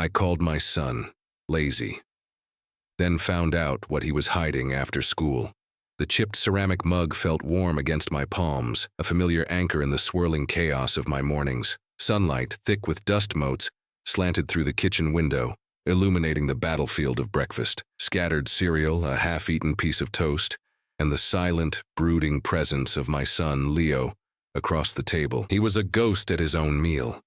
I called my son lazy, then found out what he was hiding after school. The chipped ceramic mug felt warm against my palms, a familiar anchor in the swirling chaos of my mornings. Sunlight, thick with dust motes, slanted through the kitchen window, illuminating the battlefield of breakfast. Scattered cereal, a half-eaten piece of toast, and the silent, brooding presence of my son, Leo, across the table. He was a ghost at his own meal,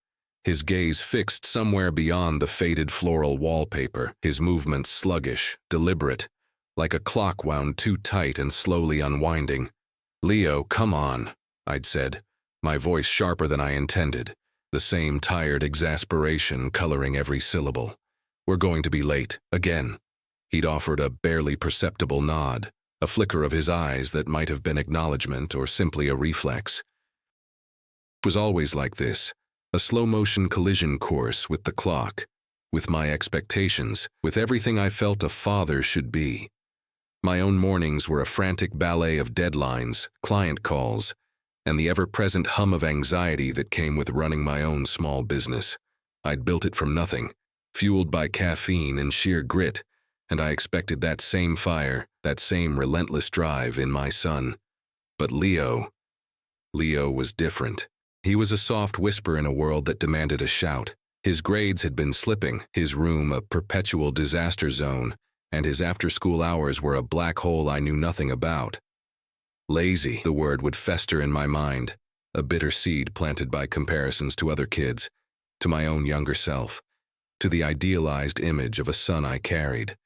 his gaze fixed somewhere beyond the faded floral wallpaper, his movements sluggish, deliberate, like a clock wound too tight and slowly unwinding. "Leo, come on," I'd said, my voice sharper than I intended, the same tired exasperation coloring every syllable. "We're going to be late, again." He'd offered a barely perceptible nod, a flicker of his eyes that might have been acknowledgment or simply a reflex. It was always like this, a slow-motion collision course with the clock, with my expectations, with everything I felt a father should be. My own mornings were a frantic ballet of deadlines, client calls, and the ever-present hum of anxiety that came with running my own small business. I'd built it from nothing, fueled by caffeine and sheer grit, and I expected that same fire, that same relentless drive in my son. But Leo was different. He was a soft whisper in a world that demanded a shout. His grades had been slipping, his room a perpetual disaster zone, and his after-school hours were a black hole I knew nothing about. Lazy, the word would fester in my mind, a bitter seed planted by comparisons to other kids, to my own younger self, to the idealized image of a son I carried.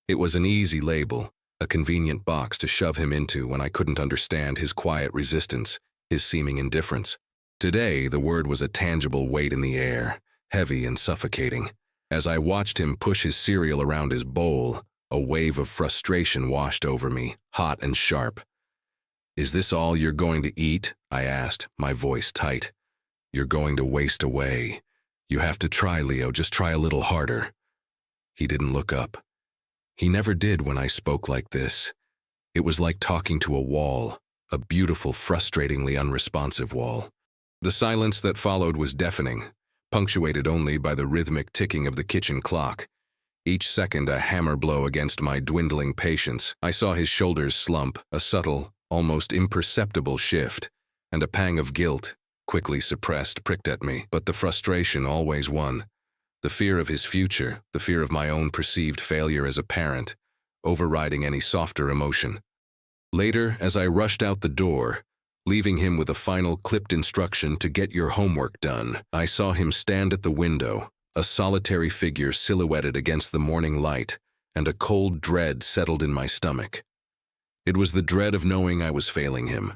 It was an easy label, a convenient box to shove him into when I couldn't understand his quiet resistance, his seeming indifference. Today, the word was a tangible weight in the air, heavy and suffocating. As I watched him push his cereal around his bowl, a wave of frustration washed over me, hot and sharp. "Is this all you're going to eat?" I asked, my voice tight. "You're going to waste away. You have to try, Leo, just try a little harder." He didn't look up. He never did when I spoke like this. It was like talking to a wall, a beautiful, frustratingly unresponsive wall. The silence that followed was deafening, punctuated only by the rhythmic ticking of the kitchen clock. Each second a hammer blow against my dwindling patience. I saw his shoulders slump, a subtle, almost imperceptible shift, and a pang of guilt, quickly suppressed, pricked at me. But the frustration always won. The fear of his future, the fear of my own perceived failure as a parent, overriding any softer emotion. Later, as I rushed out the door, leaving him with a final clipped instruction to get your homework done, I saw him stand at the window, a solitary figure silhouetted against the morning light, and a cold dread settled in my stomach. It was the dread of knowing I was failing him,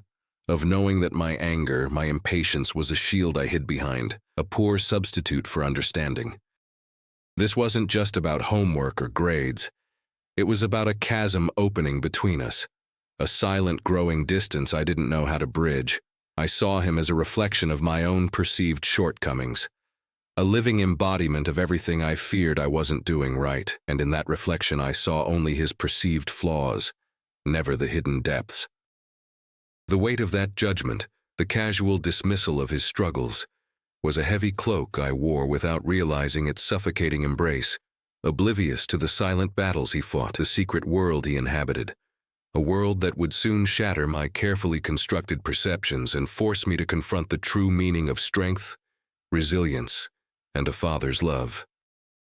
of knowing that my anger, my impatience was a shield I hid behind, a poor substitute for understanding. This wasn't just about homework or grades. It was about a chasm opening between us, a silent growing distance I didn't know how to bridge. I saw him as a reflection of my own perceived shortcomings, a living embodiment of everything I feared I wasn't doing right, and in that reflection I saw only his perceived flaws, never the hidden depths. The weight of that judgment, the casual dismissal of his struggles, was a heavy cloak I wore without realizing its suffocating embrace, oblivious to the silent battles he fought, the secret world he inhabited, a world that would soon shatter my carefully constructed perceptions and force me to confront the true meaning of strength, resilience, and a father's love.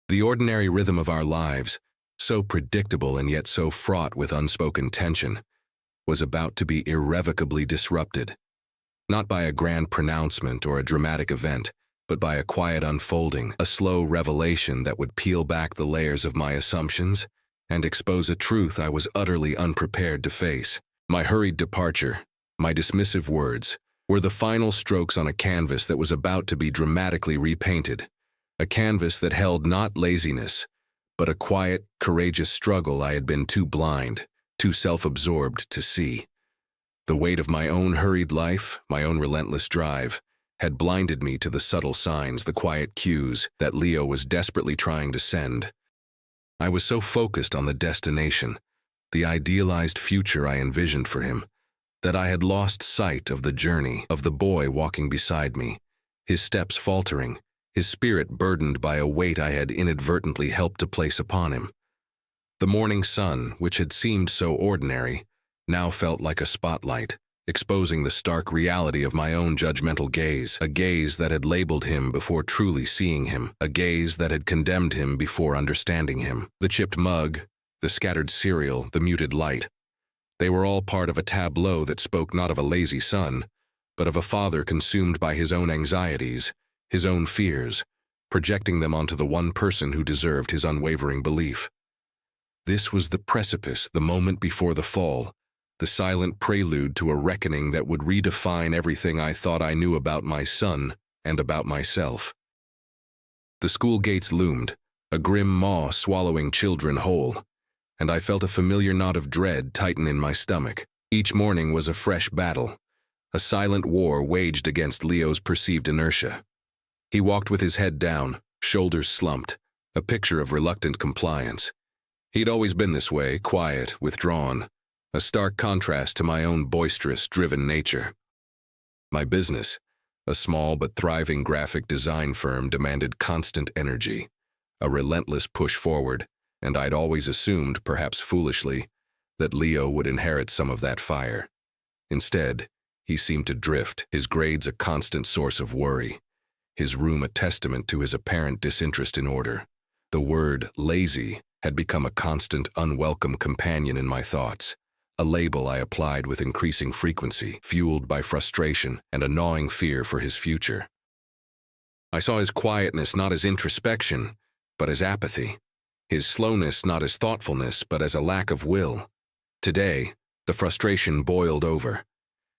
The ordinary rhythm of our lives, so predictable and yet so fraught with unspoken tension, was about to be irrevocably disrupted, not by a grand pronouncement or a dramatic event, but by a quiet unfolding, a slow revelation that would peel back the layers of my assumptions and expose a truth I was utterly unprepared to face. My hurried departure, my dismissive words, were the final strokes on a canvas that was about to be dramatically repainted, a canvas that held not laziness, but a quiet, courageous struggle I had been too blind, too self-absorbed to see. The weight of my own hurried life, my own relentless drive, had blinded me to the subtle signs, the quiet cues that Leo was desperately trying to send. I was so focused on the destination, the idealized future I envisioned for him, that I had lost sight of the journey, of the boy walking beside me, his steps faltering, his spirit burdened by a weight I had inadvertently helped to place upon him. The morning sun, which had seemed so ordinary, now felt like a spotlight, exposing the stark reality of my own judgmental gaze, a gaze that had labeled him before truly seeing him, a gaze that had condemned him before understanding him. The chipped mug, the scattered cereal, the muted light. They were all part of a tableau that spoke not of a lazy son, but of a father consumed by his own anxieties, his own fears, projecting them onto the one person who deserved his unwavering belief. This was the precipice, the moment before the fall, the silent prelude to a reckoning that would redefine everything I thought I knew about my son and about myself. The school gates loomed, a grim maw swallowing children whole, and I felt a familiar knot of dread tighten in my stomach. Each morning was a fresh battle, a silent war waged against Leo's perceived inertia. He walked with his head down, shoulders slumped, a picture of reluctant compliance. He'd always been this way, quiet, withdrawn, a stark contrast to my own boisterous, driven nature. My business, a small but thriving graphic design firm, demanded constant energy, a relentless push forward, and I'd always assumed, perhaps foolishly, that Leo would inherit some of that fire. Instead, he seemed to drift, his grades a constant source of worry, his room a testament to his apparent disinterest in order. The word lazy had become a constant, unwelcome companion in my thoughts, a label I applied with increasing frequency, fueled by frustration and a gnawing fear for his future. I saw his quietness not as introspection, but as apathy, his slowness not as thoughtfulness, but as a lack of will. Today, the frustration boiled over.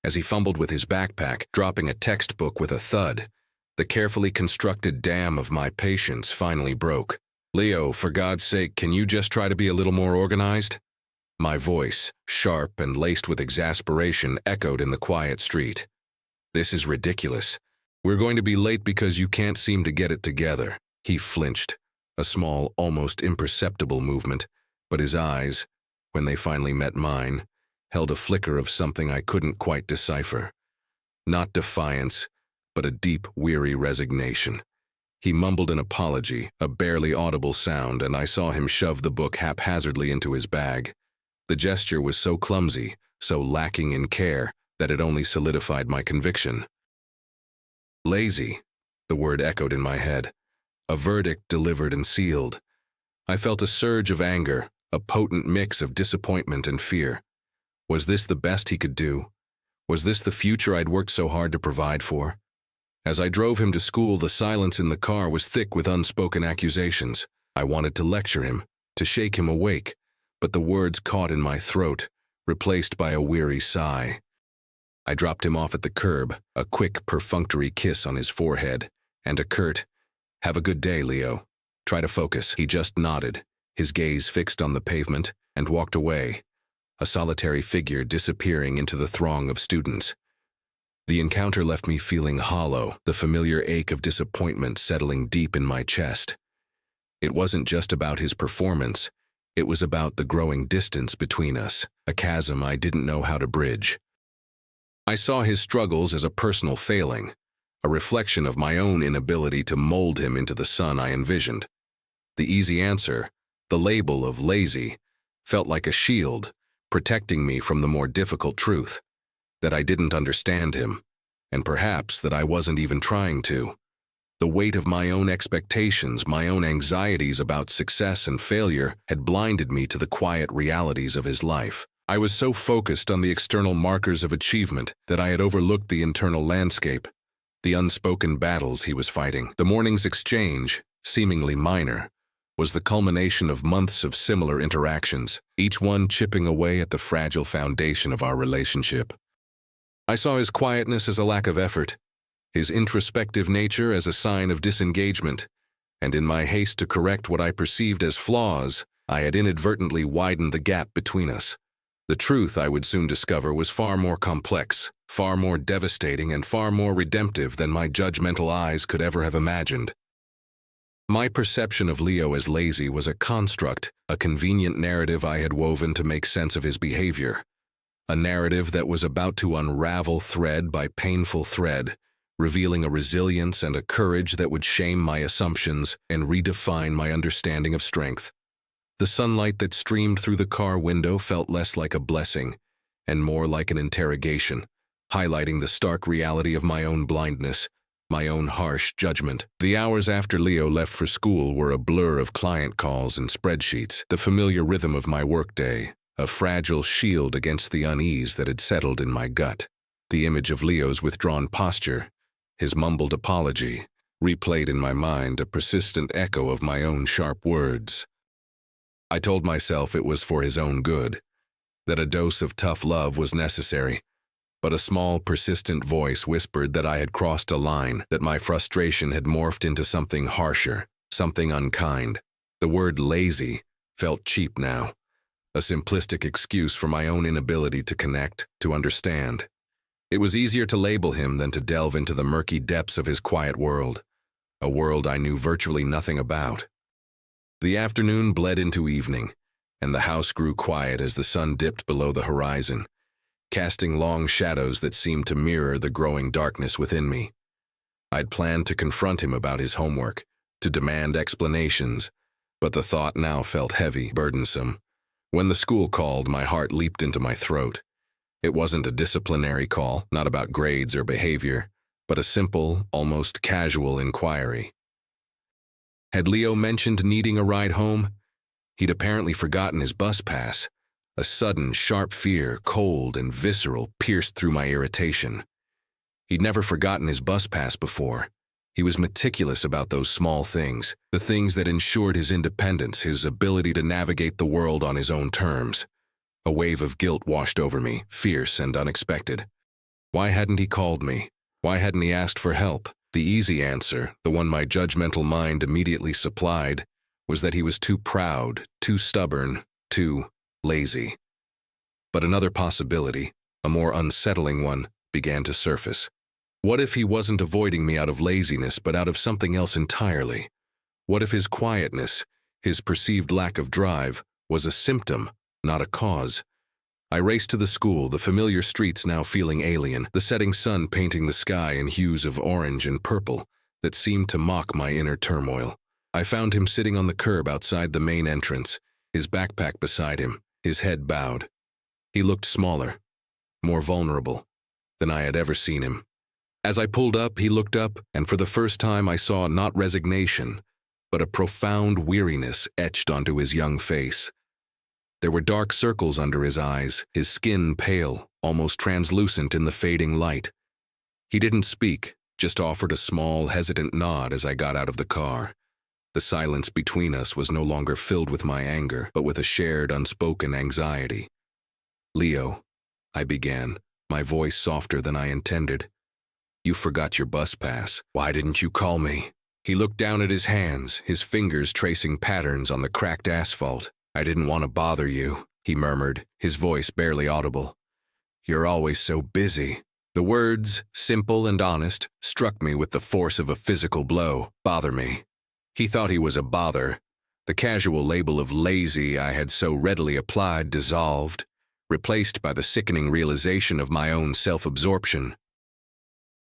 As he fumbled with his backpack, dropping a textbook with a thud, the carefully constructed dam of my patience finally broke. "Leo, for God's sake, can you just try to be a little more organized?" My voice, sharp and laced with exasperation, echoed in the quiet street. "This is ridiculous. We're going to be late because you can't seem to get it together." He flinched, a small, almost imperceptible movement, but his eyes, when they finally met mine, held a flicker of something I couldn't quite decipher. Not defiance, but a deep, weary resignation. He mumbled an apology, a barely audible sound, and I saw him shove the book haphazardly into his bag. The gesture was so clumsy, so lacking in care, that it only solidified my conviction. Lazy, the word echoed in my head. A verdict delivered and sealed. I felt a surge of anger, a potent mix of disappointment and fear. Was this the best he could do? Was this the future I'd worked so hard to provide for? As I drove him to school, the silence in the car was thick with unspoken accusations. I wanted to lecture him, to shake him awake, but the words caught in my throat, replaced by a weary sigh. I dropped him off at the curb, a quick, perfunctory kiss on his forehead, and a curt, "Have a good day, Leo. Try to focus." He just nodded, his gaze fixed on the pavement, and walked away, a solitary figure disappearing into the throng of students. The encounter left me feeling hollow, the familiar ache of disappointment settling deep in my chest. It wasn't just about his performance, it was about the growing distance between us, a chasm I didn't know how to bridge. I saw his struggles as a personal failing, a reflection of my own inability to mold him into the son I envisioned. The easy answer, the label of lazy, felt like a shield, protecting me from the more difficult truth, that I didn't understand him, and perhaps that I wasn't even trying to. The weight of my own expectations, my own anxieties about success and failure had blinded me to the quiet realities of his life. I was so focused on the external markers of achievement that I had overlooked the internal landscape, the unspoken battles he was fighting. The morning's exchange, seemingly minor, was the culmination of months of similar interactions, each one chipping away at the fragile foundation of our relationship. I saw his quietness as a lack of effort, his introspective nature as a sign of disengagement, and in my haste to correct what I perceived as flaws, I had inadvertently widened the gap between us. The truth, I would soon discover, was far more complex, far more devastating, and far more redemptive than my judgmental eyes could ever have imagined. My perception of Leo as lazy was a construct, a convenient narrative I had woven to make sense of his behavior. A narrative that was about to unravel thread by painful thread, revealing a resilience and a courage that would shame my assumptions and redefine my understanding of strength. The sunlight that streamed through the car window felt less like a blessing and more like an interrogation, highlighting the stark reality of my own blindness, my own harsh judgment. The hours after Leo left for school were a blur of client calls and spreadsheets, the familiar rhythm of my workday, a fragile shield against the unease that had settled in my gut. The image of Leo's withdrawn posture, his mumbled apology, replayed in my mind, a persistent echo of my own sharp words. I told myself it was for his own good, that a dose of tough love was necessary, but a small, persistent voice whispered that I had crossed a line, that my frustration had morphed into something harsher, something unkind. The word lazy felt cheap now, a simplistic excuse for my own inability to connect, to understand. It was easier to label him than to delve into the murky depths of his quiet world, a world I knew virtually nothing about. The afternoon bled into evening, and the house grew quiet as the sun dipped below the horizon, casting long shadows that seemed to mirror the growing darkness within me. I'd planned to confront him about his homework, to demand explanations, but the thought now felt heavy, burdensome. When the school called, my heart leaped into my throat. It wasn't a disciplinary call, not about grades or behavior, but a simple, almost casual inquiry. Had Leo mentioned needing a ride home? He'd apparently forgotten his bus pass. A sudden, sharp fear, cold and visceral, pierced through my irritation. He'd never forgotten his bus pass before. He was meticulous about those small things, the things that ensured his independence, his ability to navigate the world on his own terms. A wave of guilt washed over me, fierce and unexpected. Why hadn't he called me? Why hadn't he asked for help? The easy answer, the one my judgmental mind immediately supplied, was that he was too proud, too stubborn, too lazy. But another possibility, a more unsettling one, began to surface. What if he wasn't avoiding me out of laziness, but out of something else entirely? What if his quietness, his perceived lack of drive, was a symptom, not a cause? I raced to the school, the familiar streets now feeling alien, the setting sun painting the sky in hues of orange and purple that seemed to mock my inner turmoil. I found him sitting on the curb outside the main entrance, his backpack beside him, his head bowed. He looked smaller, more vulnerable than I had ever seen him. As I pulled up, he looked up, and for the first time I saw not resignation, but a profound weariness etched onto his young face. There were dark circles under his eyes, his skin pale, almost translucent in the fading light. He didn't speak, just offered a small, hesitant nod as I got out of the car. The silence between us was no longer filled with my anger, but with a shared, unspoken anxiety. "Leo," I began, my voice softer than I intended. "You forgot your bus pass. Why didn't you call me?" He looked down at his hands, his fingers tracing patterns on the cracked asphalt. "I didn't want to bother you," he murmured, his voice barely audible. "You're always so busy." The words, simple and honest, struck me with the force of a physical blow. Bother me. He thought he was a bother. The casual label of lazy I had so readily applied dissolved, replaced by the sickening realization of my own self-absorption.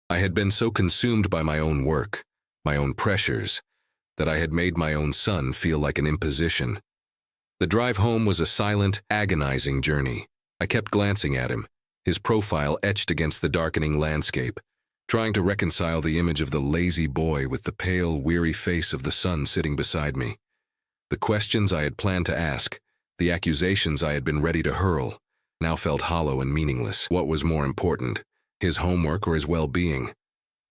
I had been so consumed by my own work, my own pressures, that I had made my own son feel like an imposition. The drive home was a silent, agonizing journey. I kept glancing at him, his profile etched against the darkening landscape, trying to reconcile the image of the lazy boy with the pale, weary face of the son sitting beside me. The questions I had planned to ask, the accusations I had been ready to hurl, now felt hollow and meaningless. What was more important, his homework or his well-being?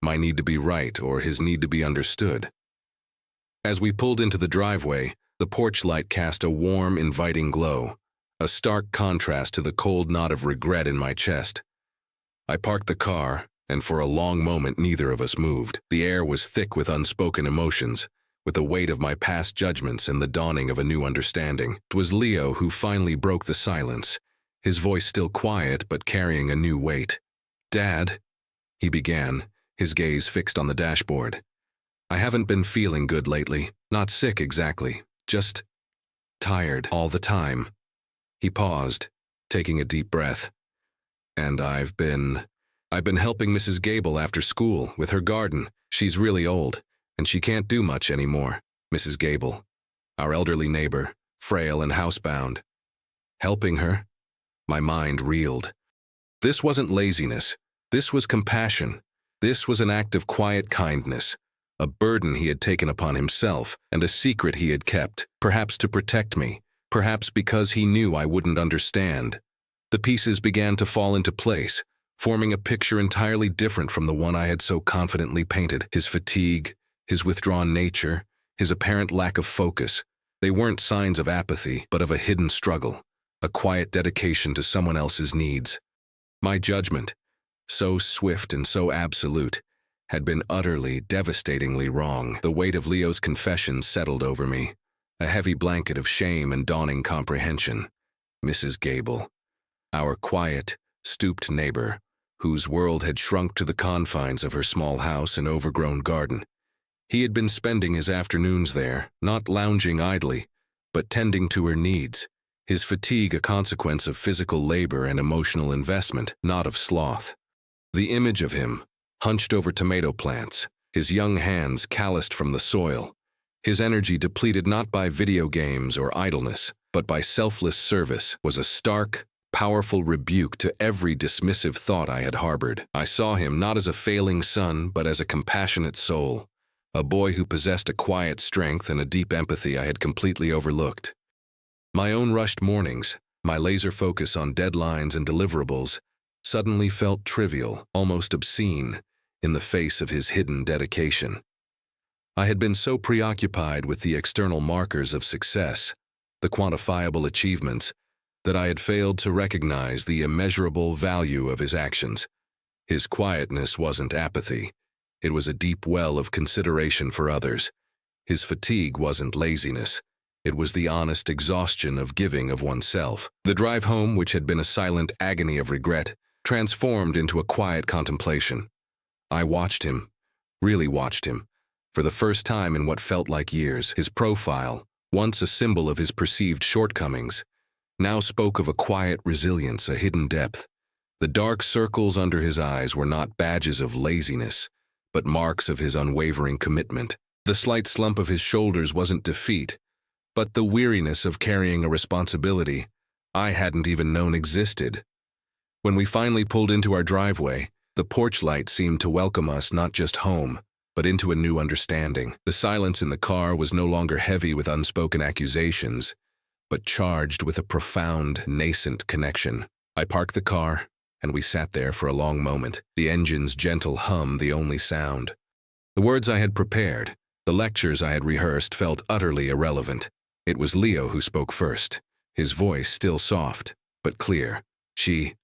My need to be right or his need to be understood? As we pulled into the driveway, the porch light cast a warm, inviting glow, a stark contrast to the cold knot of regret in my chest. I parked the car, and for a long moment neither of us moved. The air was thick with unspoken emotions, with the weight of my past judgments and the dawning of a new understanding. It was Leo who finally broke the silence, his voice still quiet but carrying a new weight. "Dad," he began, his gaze fixed on the dashboard. "I haven't been feeling good lately, not sick exactly. Just tired all the time." He paused, taking a deep breath. "And I've been I've been helping Mrs. Gable after school with her garden. She's really old, and she can't do much anymore. Mrs. Gable, our elderly neighbor, frail and housebound. Helping her? My mind reeled. This wasn't laziness. This was compassion. This was an act of quiet kindness, a burden he had taken upon himself and a secret he had kept, perhaps to protect me, perhaps because he knew I wouldn't understand. The pieces began to fall into place, forming a picture entirely different from the one I had so confidently painted. His fatigue, his withdrawn nature, his apparent lack of focus, they weren't signs of apathy, but of a hidden struggle, a quiet dedication to someone else's needs. My judgment, so swift and so absolute, had been utterly, devastatingly wrong. The weight of Leo's confession settled over me, a heavy blanket of shame and dawning comprehension. Mrs. Gable, our quiet, stooped neighbor, whose world had shrunk to the confines of her small house and overgrown garden. He had been spending his afternoons there, not lounging idly, but tending to her needs, his fatigue a consequence of physical labor and emotional investment, not of sloth. The image of him, hunched over tomato plants, his young hands calloused from the soil, his energy depleted not by video games or idleness, but by selfless service, was a stark, powerful rebuke to every dismissive thought I had harbored. I saw him not as a failing son, but as a compassionate soul, a boy who possessed a quiet strength and a deep empathy I had completely overlooked. My own rushed mornings, my laser focus on deadlines and deliverables, suddenly felt trivial, almost obscene, in the face of his hidden dedication. I had been so preoccupied with the external markers of success, the quantifiable achievements, that I had failed to recognize the immeasurable value of his actions. His quietness wasn't apathy. It was a deep well of consideration for others. His fatigue wasn't laziness. It was the honest exhaustion of giving of oneself. The drive home, which had been a silent agony of regret, transformed into a quiet contemplation. I watched him, really watched him, for the first time in what felt like years. His profile, once a symbol of his perceived shortcomings, now spoke of a quiet resilience, a hidden depth. The dark circles under his eyes were not badges of laziness, but marks of his unwavering commitment. The slight slump of his shoulders wasn't defeat, but the weariness of carrying a responsibility I hadn't even known existed. When we finally pulled into our driveway, the porch light seemed to welcome us not just home, but into a new understanding. The silence in the car was no longer heavy with unspoken accusations, but charged with a profound, nascent connection. I parked the car, and we sat there for a long moment, the engine's gentle hum the only sound. The words I had prepared, the lectures I had rehearsed felt utterly irrelevant. It was Leo who spoke first, his voice still soft, but clear. She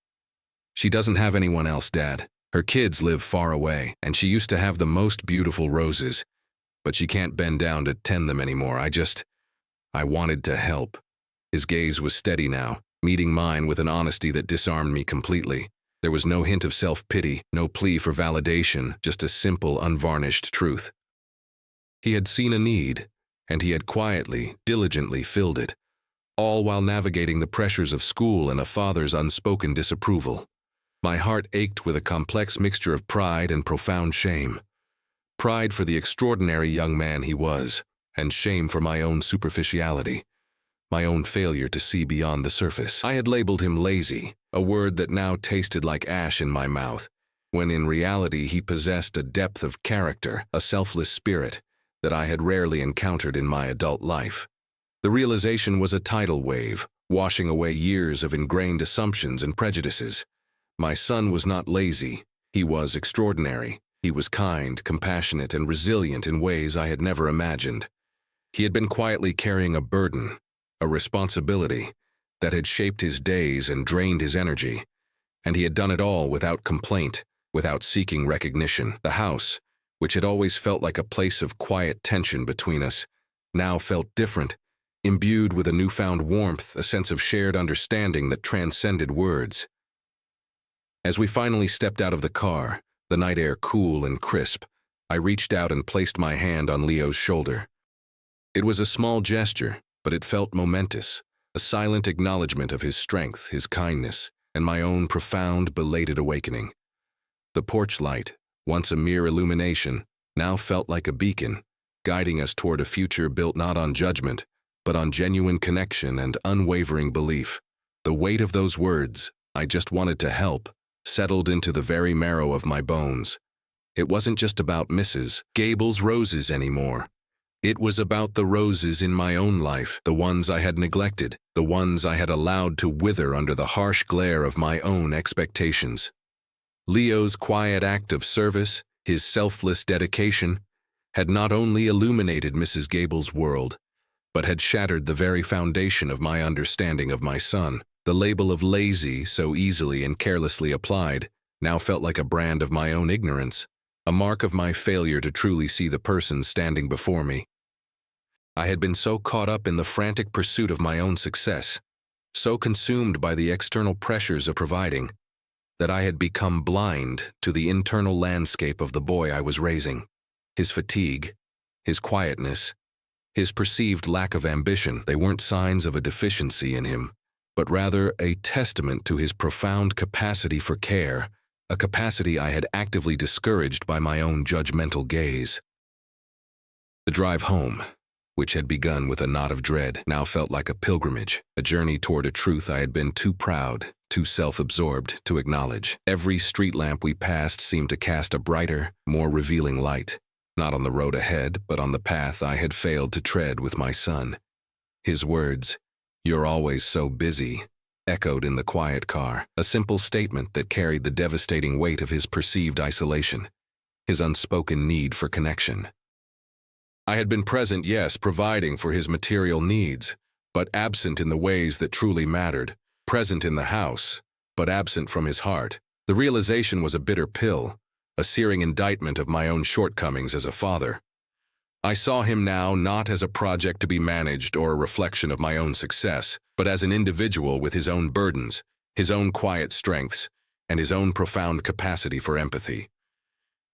doesn't have anyone else, Dad. Her kids live far away, and she used to have the most beautiful roses, but she can't bend down to tend them anymore. I wanted to help. His gaze was steady now, meeting mine with an honesty that disarmed me completely. There was no hint of self-pity, no plea for validation, just a simple, unvarnished truth. He had seen a need, and he had quietly, diligently filled it, all while navigating the pressures of school and a father's unspoken disapproval. My heart ached with a complex mixture of pride and profound shame. Pride for the extraordinary young man he was, and shame for my own superficiality, my own failure to see beyond the surface. I had labeled him lazy, a word that now tasted like ash in my mouth, when in reality he possessed a depth of character, a selfless spirit, that I had rarely encountered in my adult life. The realization was a tidal wave, washing away years of ingrained assumptions and prejudices. My son was not lazy, he was extraordinary. He was kind, compassionate, and resilient in ways I had never imagined. He had been quietly carrying a burden, a responsibility, that had shaped his days and drained his energy, and he had done it all without complaint, without seeking recognition. The house, which had always felt like a place of quiet tension between us, now felt different, imbued with a newfound warmth, a sense of shared understanding that transcended words. As we finally stepped out of the car, the night air cool and crisp, I reached out and placed my hand on Leo's shoulder. It was a small gesture, but it felt momentous, a silent acknowledgment of his strength, his kindness, and my own profound, belated awakening. The porch light, once a mere illumination, now felt like a beacon, guiding us toward a future built not on judgment, but on genuine connection and unwavering belief. The weight of those words, "I just wanted to help," settled into the very marrow of my bones. It wasn't just about Mrs. Gable's roses anymore. It was about the roses in my own life, the ones I had neglected, the ones I had allowed to wither under the harsh glare of my own expectations. Leo's quiet act of service, his selfless dedication, had not only illuminated Mrs. Gable's world, but had shattered the very foundation of my understanding of my son. The label of lazy, so easily and carelessly applied, now felt like a brand of my own ignorance, a mark of my failure to truly see the person standing before me. I had been so caught up in the frantic pursuit of my own success, so consumed by the external pressures of providing, that I had become blind to the internal landscape of the boy I was raising. His fatigue, his quietness, his perceived lack of ambition, they weren't signs of a deficiency in him, but rather a testament to his profound capacity for care, a capacity I had actively discouraged by my own judgmental gaze. The drive home, which had begun with a knot of dread, now felt like a pilgrimage, a journey toward a truth I had been too proud, too self-absorbed to acknowledge. Every street lamp we passed seemed to cast a brighter, more revealing light, not on the road ahead, but on the path I had failed to tread with my son. His words, "You're always so busy," echoed in the quiet car, a simple statement that carried the devastating weight of his perceived isolation, his unspoken need for connection. I had been present, yes, providing for his material needs, but absent in the ways that truly mattered, present in the house, but absent from his heart. The realization was a bitter pill, a searing indictment of my own shortcomings as a father. I saw him now not as a project to be managed or a reflection of my own success, but as an individual with his own burdens, his own quiet strengths, and his own profound capacity for empathy.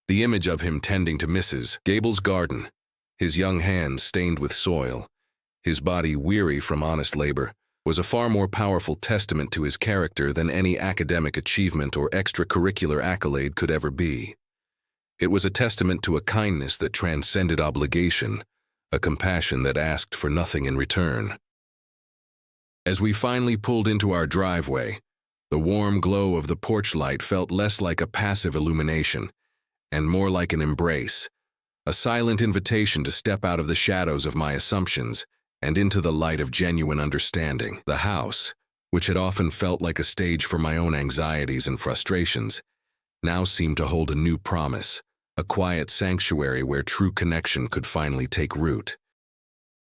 The image of him tending to Mrs. Gable's garden, his young hands stained with soil, his body weary from honest labor, was a far more powerful testament to his character than any academic achievement or extracurricular accolade could ever be. It was a testament to a kindness that transcended obligation, a compassion that asked for nothing in return. As we finally pulled into our driveway, the warm glow of the porch light felt less like a passive illumination and more like an embrace, a silent invitation to step out of the shadows of my assumptions and into the light of genuine understanding. The house, which had often felt like a stage for my own anxieties and frustrations, now seemed to hold a new promise, a quiet sanctuary where true connection could finally take root.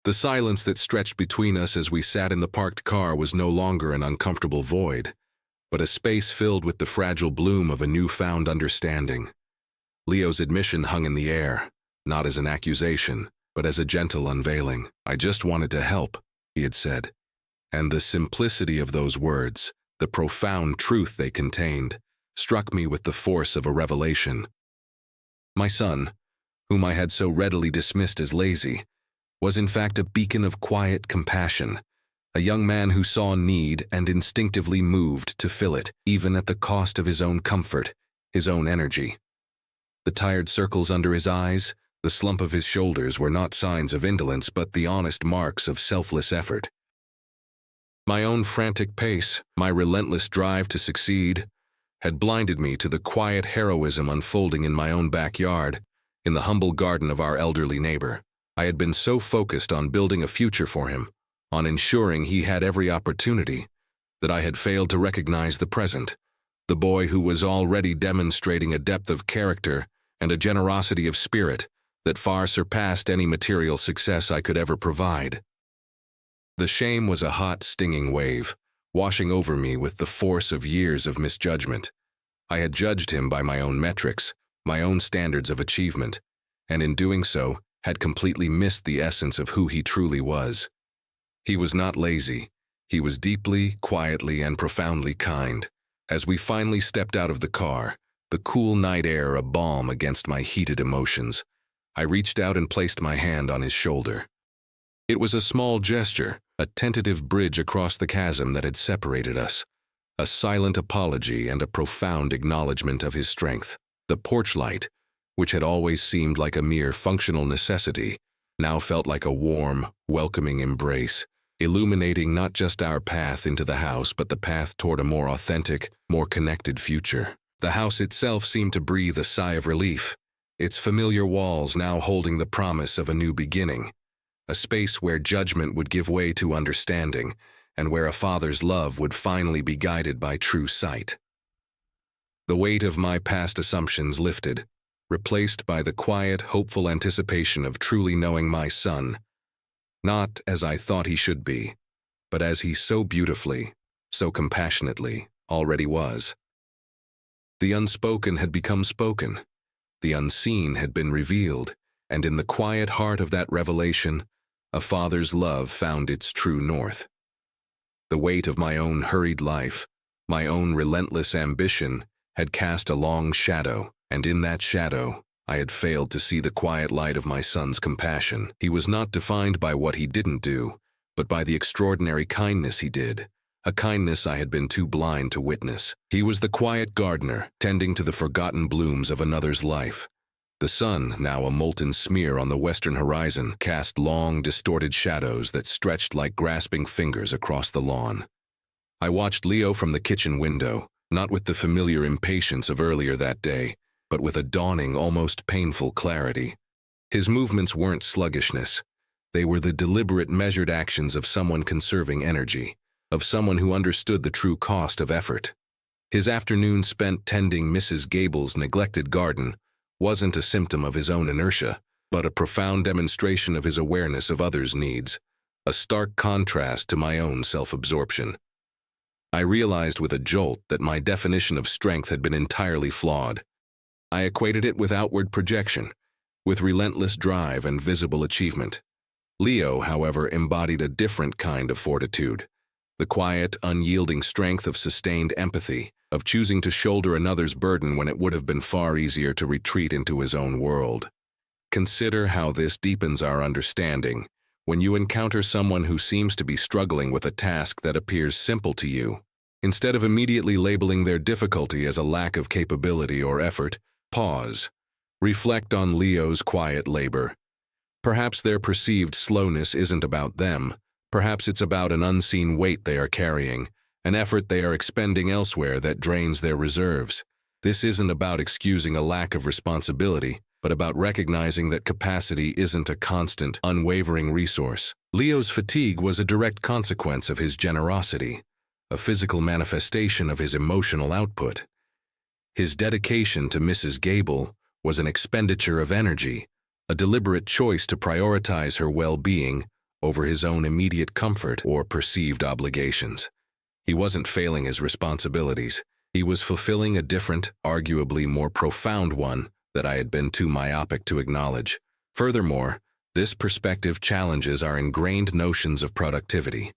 The silence that stretched between us as we sat in the parked car was no longer an uncomfortable void, but a space filled with the fragile bloom of a newfound understanding. Leo's admission hung in the air, not as an accusation, but as a gentle unveiling. "I just wanted to help," he had said. And the simplicity of those words, the profound truth they contained, struck me with the force of a revelation. My son, whom I had so readily dismissed as lazy, was in fact a beacon of quiet compassion, a young man who saw need and instinctively moved to fill it, even at the cost of his own comfort, his own energy. The tired circles under his eyes, the slump of his shoulders were not signs of indolence but the honest marks of selfless effort. My own frantic pace, my relentless drive to succeed, had blinded me to the quiet heroism unfolding in my own backyard, in the humble garden of our elderly neighbor. I had been so focused on building a future for him, on ensuring he had every opportunity, that I had failed to recognize the present, the boy who was already demonstrating a depth of character and a generosity of spirit that far surpassed any material success I could ever provide. The shame was a hot, stinging wave, washing over me with the force of years of misjudgment. I had judged him by my own metrics, my own standards of achievement, and in doing so, had completely missed the essence of who he truly was. He was not lazy. He was deeply, quietly, and profoundly kind. As we finally stepped out of the car, the cool night air a balm against my heated emotions, I reached out and placed my hand on his shoulder. It was a small gesture, a tentative bridge across the chasm that had separated us, a silent apology and a profound acknowledgment of his strength. The porch light, which had always seemed like a mere functional necessity, now felt like a warm, welcoming embrace, illuminating not just our path into the house but the path toward a more authentic, more connected future. The house itself seemed to breathe a sigh of relief, its familiar walls now holding the promise of a new beginning, a space where judgment would give way to understanding, and where a father's love would finally be guided by true sight. The weight of my past assumptions lifted, replaced by the quiet, hopeful anticipation of truly knowing my son, not as I thought he should be, but as he so beautifully, so compassionately, already was. The unspoken had become spoken, the unseen had been revealed, and in the quiet heart of that revelation, a father's love found its true north. The weight of my own hurried life, my own relentless ambition, had cast a long shadow, and in that shadow, I had failed to see the quiet light of my son's compassion. He was not defined by what he didn't do, but by the extraordinary kindness he did, a kindness I had been too blind to witness. He was the quiet gardener, tending to the forgotten blooms of another's life. The sun, now a molten smear on the western horizon, cast long, distorted shadows that stretched like grasping fingers across the lawn. I watched Leo from the kitchen window, not with the familiar impatience of earlier that day, but with a dawning, almost painful clarity. His movements weren't sluggishness. They were the deliberate, measured actions of someone conserving energy, of someone who understood the true cost of effort. His afternoon spent tending Mrs. Gable's neglected garden wasn't a symptom of his own inertia, but a profound demonstration of his awareness of others' needs, a stark contrast to my own self-absorption. I realized with a jolt that my definition of strength had been entirely flawed. I equated it with outward projection, with relentless drive and visible achievement. Leo, however, embodied a different kind of fortitude, the quiet, unyielding strength of sustained empathy, of choosing to shoulder another's burden when it would have been far easier to retreat into his own world. Consider how this deepens our understanding. When you encounter someone who seems to be struggling with a task that appears simple to you, instead of immediately labeling their difficulty as a lack of capability or effort, pause. Reflect on Leo's quiet labor. Perhaps their perceived slowness isn't about them. Perhaps it's about an unseen weight they are carrying, an effort they are expending elsewhere that drains their reserves. This isn't about excusing a lack of responsibility, but about recognizing that capacity isn't a constant, unwavering resource. Leo's fatigue was a direct consequence of his generosity, a physical manifestation of his emotional output. His dedication to Mrs. Gable was an expenditure of energy, a deliberate choice to prioritize her well-being over his own immediate comfort or perceived obligations. He wasn't failing his responsibilities. He was fulfilling a different, arguably more profound one that I had been too myopic to acknowledge. Furthermore, this perspective challenges our ingrained notions of productivity.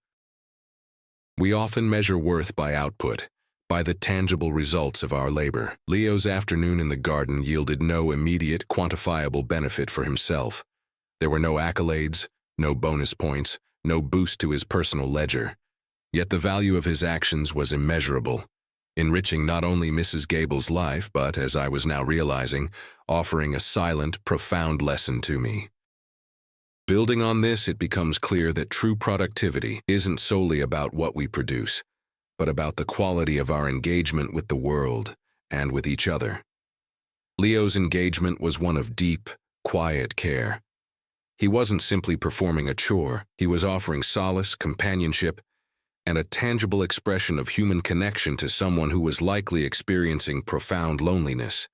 We often measure worth by output, by the tangible results of our labor. Leo's afternoon in the garden yielded no immediate, quantifiable benefit for himself. There were no accolades, no bonus points, no boost to his personal ledger. Yet the value of his actions was immeasurable, enriching not only Mrs. Gable's life, but, as I was now realizing, offering a silent, profound lesson to me. Building on this, it becomes clear that true productivity isn't solely about what we produce, but about the quality of our engagement with the world and with each other. Leo's engagement was one of deep, quiet care. He wasn't simply performing a chore, he was offering solace, companionship, and a tangible expression of human connection to someone who was likely experiencing profound loneliness.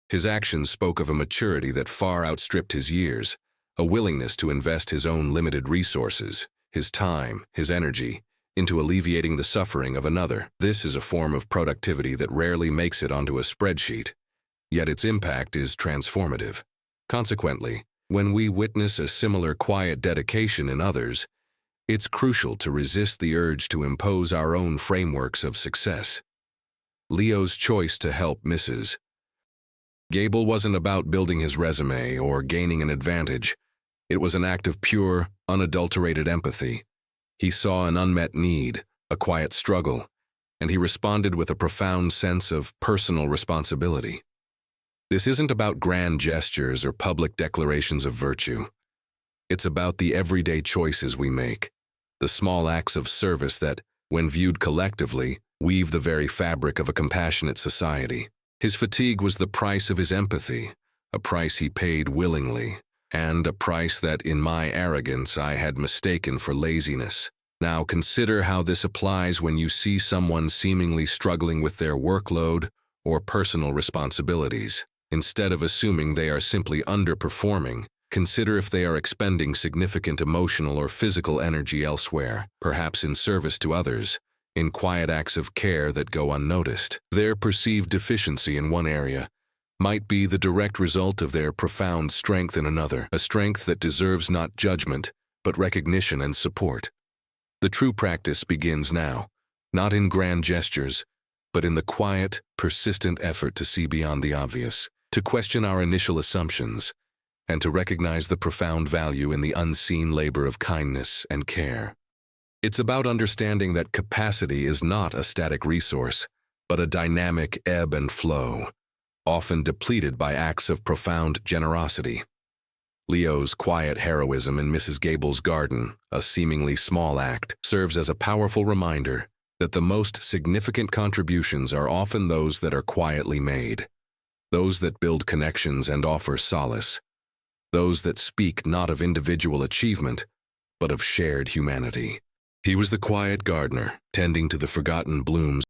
His actions spoke of a maturity that far outstripped his years, a willingness to invest his own limited resources, his time, his energy, into alleviating the suffering of another. This is a form of productivity that rarely makes it onto a spreadsheet, yet its impact is transformative. Consequently, when we witness a similar quiet dedication in others, it's crucial to resist the urge to impose our own frameworks of success. Leo's choice to help Mrs. Gable wasn't about building his resume or gaining an advantage. It was an act of pure, unadulterated empathy. He saw an unmet need, a quiet struggle, and he responded with a profound sense of personal responsibility. This isn't about grand gestures or public declarations of virtue. It's about the everyday choices we make, the small acts of service that, when viewed collectively, weave the very fabric of a compassionate society. His fatigue was the price of his empathy, a price he paid willingly, and a price that, in my arrogance, I had mistaken for laziness. Now consider how this applies when you see someone seemingly struggling with their workload or personal responsibilities. Instead of assuming they are simply underperforming, consider if they are expending significant emotional or physical energy elsewhere, perhaps in service to others, in quiet acts of care that go unnoticed. Their perceived deficiency in one area might be the direct result of their profound strength in another, a strength that deserves not judgment, but recognition and support. The true practice begins now, not in grand gestures, but in the quiet, persistent effort to see beyond the obvious, to question our initial assumptions, and to recognize the profound value in the unseen labor of kindness and care. It's about understanding that capacity is not a static resource, but a dynamic ebb and flow, often depleted by acts of profound generosity. Leo's quiet heroism in Mrs. Gable's garden, a seemingly small act, serves as a powerful reminder that the most significant contributions are often those that are quietly made, those that build connections and offer solace, those that speak not of individual achievement, but of shared humanity. He was the quiet gardener, tending to the forgotten blooms